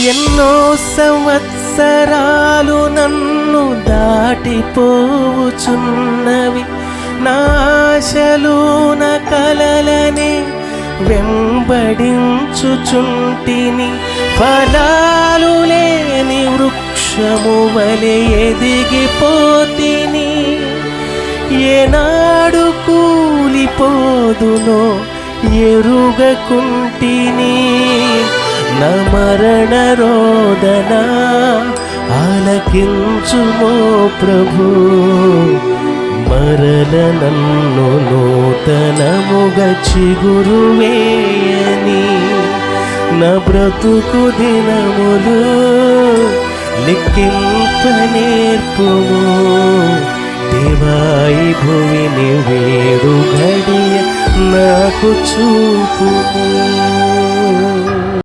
ఎన్నో సంవత్సరాలు నన్ను దాటిపోవుచున్నవి, నా ఆశలు నా కలలనే వెంబడించుచుంటిని. ఫలాలు లేని వృక్షము వలె ఎదిగిపోతిని, ఏనాడు కూలిపోదునో ఎరుగకుంటిని. నా మరణ రోదన ఆలకించుమో ప్రభు, మరల నన్ను నూతనముగా చిగురువేయని. నా బ్రతుకు దినములు లెక్కింపనేర్పుము, దేవాయి భువిని వేడు ఘడియ నాకు చూపుము.